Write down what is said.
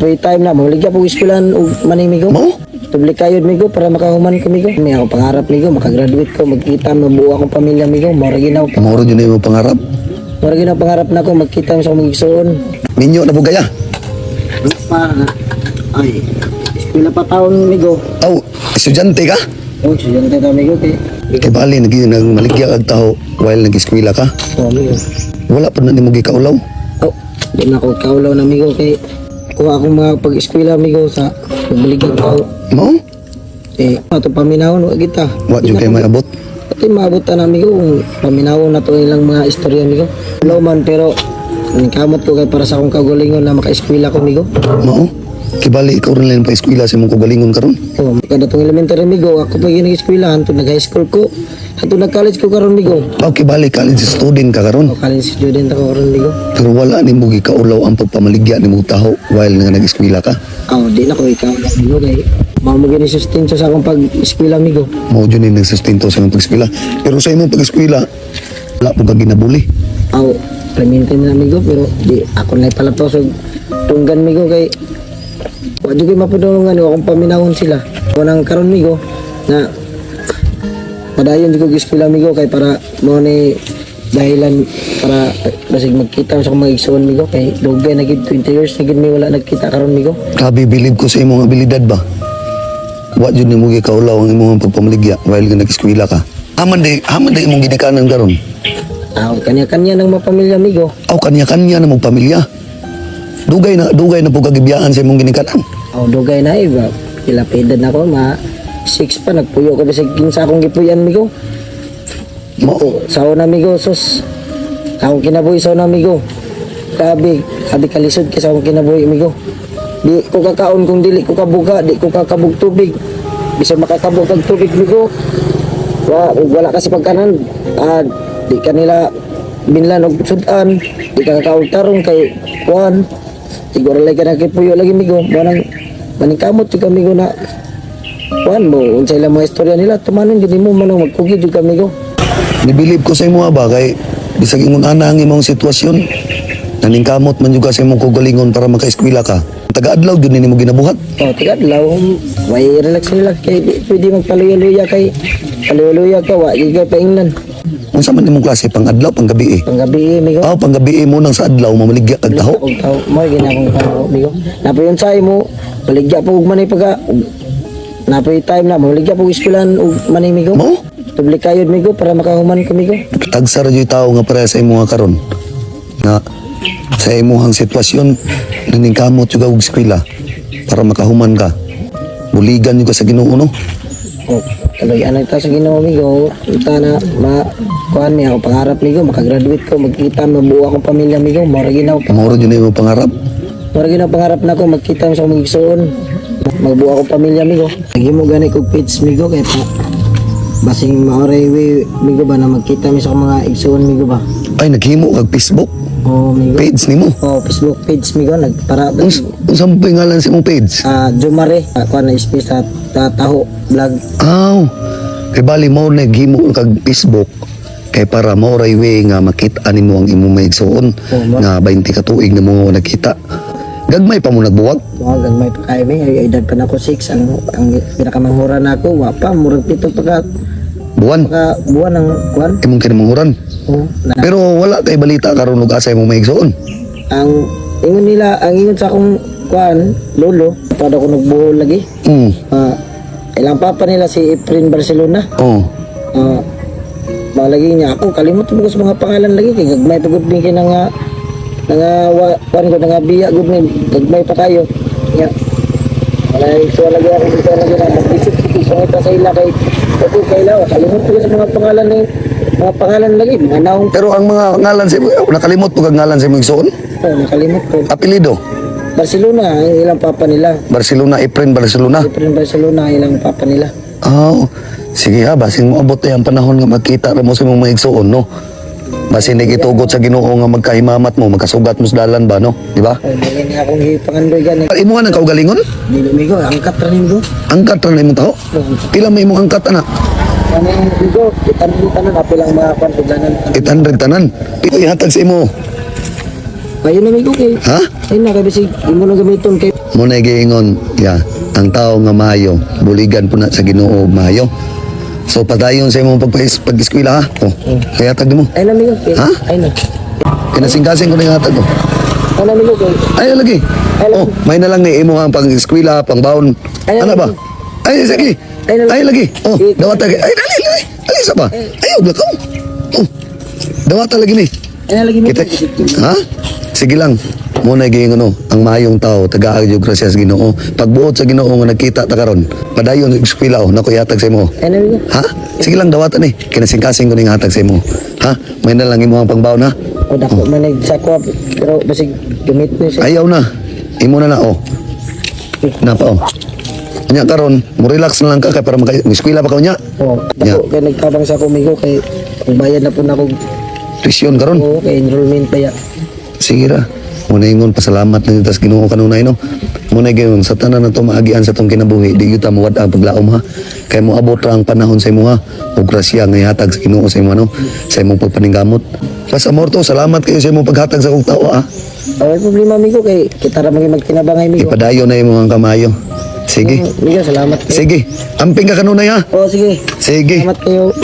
Napoy time na, maligya po eskwelahan o manimigo. Mo? Tubli kayo migo para makahuman ko migo. May ako pangarap migo, makagraduate ko, magkita, mabuo akong pamilya migo. Mora ginaw. Pamoro yun na yung pangarap. Mora ginaw pangarap na ako, magkita sa magigsoon. Minyo na po gaya. Pa, ay, eskwela pa taon migo. Aw, estudyante ka? Oh, estudyante na migo kay. Kay bali, nagmaligya kag tao while nag-eskwela ka. Oh, migo. Wala pa na ni mo gikaulaw. Oh, di na ako kaulaw na migo kay kuha akong mga pag-eskwela migo sa pagbaligyan ko. Mo? Ato paminahon wa kita. Wa jud kay may abot. Pati maabot na migo kung paminahon na to ilang mga istorya migo. Wala man pero kamot ko kay para sa akong kagalingon na maka-eskwela ko migo. Mo? Kay bali ikaw rin lang pa eskwela sa imong kagalingon karon. Oh, kada tong elementary migo ako pa ginag-eskwela hantud nag-high school ko. Hantud nag-college ko karon migo. Aw, kay bali college student ka karon. Oh, college student ako karon migo. Pero wala ni mo gikaulaw ang pagpamaligya ni mo taho while nga nag-eskwela ka. Oh, di na ko ikaw migo kay mao mo gini sustain sa akong pag-eskwela migo. Mao jud ni nagsustento sa imong pag-eskwela. Pero sa imong pag-eskwela wala po ka ginabuli. Oh, permintin na migo pero di ako na palapos og tunggan migo kay wa jud kay mapudulungan akong paminahon sila. Kunang karon migo na padayon jud ko eskwela migo kay para mo ni dahilan para basig magkita sa mga igsoon migo kay dugay na gid 20 years na gid mi wala nagkita karon migo. Grabe, bilib ko sa imong abilidad ba? Wa jud nimo gikaulaw ang imong pagpamaligya while nga nag-eskwela ka. Haman day imong gidikanan karon. Kanya-kanya ng mga pamilya migo. Aw, kanya-kanya na mong pamilya. Dugay na po kagibiyaan sa imong ginikanan. Dugay na iba. Pilapidad na ko ma 6 pa nagpuyo ko bisig kinsa akong gipuyan migo. Mao, Sao na migo sus. Akong kinabuhi sao na migo. Grabe kalisod kay sa akong kinabuhi migo. Di ko kakaon kung dili ko kabuga, di ko kakabog tubig. Bisan makakabog kag tubig migo. Wala kasi pagkanan. Di kanila binlan og sudan. Di ka kakaon tarong kay kuan. Siguro lagi ka nakipuyo lagi migo. Maningkamot jud kami na kuan mo unsay lang mga istorya nila tumanon gid mo manang magkugi jud kami go. nibilib ko sa imo ba kay bisag ingon ana ang imong sitwasyon. Naningkamot man jud ka sa imong kagalingon para maka-eskwela ka. Taga-adlaw jud nimo ginabuhat. Tigadlaw way relax kay pwede magpaluya-luya kay paluya-luya ka wa gid kay paingnan. Unsa man imong klase pang-adlaw pang-gabi? Panggabi migo. Pang-gabi mo nang sa adlaw mamaligya kag taho. Og tawo mo ginakong tawo migo. Napoy unsay mo baligya po og manay pagka napoy time na baligya po eskwelahan og manay migo. Mo? Tubli kayod migo para makahuman ko migo. Tagsa ra jud tawo nga para sa imo nga karon. Na sa imong sitwasyon naningkamot jud ka og eskwela para makahuman ka. Buligan jud ka sa Ginoo no. Kaloy anay ta sa Ginoo migo. Ita na kuan mi ako pangarap migo makagraduate ko magkita mabuo akong pamilya migo. Mora ginaw Pamoro jud na imong pangarap. Mora ginaw pangarap nako magkita sa mga igsoon. Magbuo akong pamilya migo. Nagimo gani kog page migo kay pa basing maoray migo ba na magkita mi sa mga igsoon migo ba. Ay naghimo kag Facebook Migo. page nimo. Facebook page migo nagpara Unsa mo pangalan sa imong page? Jumare kuan na space sa taho vlog. Aw. Kay bali mo naghimo kag Facebook kay para mo ray way nga makita nimo ang imong maigsoon nga 20 ka tuig na mo nakita. Gagmay pa mo nagbuwag. Gagmay pa kay mi edad pa nako 6 ang pinakamanghura nako wa pa murag pito pa Buwan. buwan ng kuan. Imong kinamanghuran. Pero wala kay balita karon ug asa imong maigsoon. Ang ingon sa akong kuan lolo pada ko nagbuhol lagi. Ilang papa nila si Efren Barcelona. Malagi niya ako kalimot mo sa mga pangalan lagi kay gagmay pagud mi kay nga kuan ko nga biya gud mi gagmay pa kayo. Ya. Wala ito lagi ako dito na mag-isip sa ila kay ako kailaw kalimot ko sa mga pangalan ni mga pangalan lagi mga naong. Pero ang mga ngalan sa nakalimot po kag ngalan sa imong igsoon? Nakalimot ko. Apelyido? Barcelona ilang papa nila. Barcelona, Efren Barcelona. Efren Barcelona ilang papa nila. Sige ha, basin mo abot ang panahon nga magkita ra mo sa imong maigsoon no. Basin nagitugot sa Ginoo nga magkahimamat mo, magkasugat mo sa dalan ba no, di ba? Dili ni akong gipangandoy gani. Imo nga nang kaugalingon? Dili migo angkat ra nimo. Angkat ra na imong taho? Pila may imong angkat ana? Ano migo tanan apilang mga pansudanan. 800 tanan. Pila ihatag sa imo? Kayo na amigo kay. Ha? Ay na kay bisig imo na gamiton kay. Mo na giingon, ya, ang tao nga maayo, buligan po na sa Ginoo maayo. So padayon sa imong pag-eskwela ha. Oh, kaya tag mo. Ay na amigo kay. Ha? Ay na. Kinasing-kasing ko na yung hatag ko. Ay na amigo kay. Ay, lagi. Oh, may na lang ni imo ang pang-eskwela, pang-baon. Ay, Ano ba? Ay, sige. Ay, Ay, lagi. Oh, Sige. dawat lagi. Ay, dali, dali. Dali sa ba? Ay, huwag ka. Oh, dawat lagi ni. Ay na lagi mo. Kita, ha? Sige lang. Muna giingon no, ang maayong tao taga-agyo grasya sa Ginoo. Pagbuot sa Ginoo nga nagkita ta karon, padayon sa eskwela oh, nakuyatag sa imo. Ay na amigo. Ha? Sige lang dawatan ni. Kinasing-kasing ko ning hatag sa imo. Ha? May na lang imo ang pangbaon ha. O dako man nagsakwa pero basig gamit mo siya. Ayaw na. Imo na oh. Napa oh. Nya karon, mo relax na lang ka kay para mag-eskwela pa ka nya. Oh, Yeah. dako kay nagtabang sa ako amigo kay bayad na po na ako. Tuition karon. Oo, kay enrollment pa ya. Sige ra. Muna ingon pasalamat na tas Ginoo kanunay no. Muna gyud sa tanan na to maagian sa tong kinabuhi, di gyud ta muwad ang paglaom ha. Kay mo abot ra ang panahon sa imo ha. Ug grasya nga ihatag sa Ginoo sa imo no. Sa imong pagpaningkamot. Sa amor to, salamat kayo sa imong paghatag sa kong tao ha. Ay problema amigo kay kita ra magtinabang amigo. Ipadayon na imo ang kamayo. Sige. Amigo, salamat kayo. Sige. Amping ka kanunay ha. Oh, sige. Sige. Salamat kayo.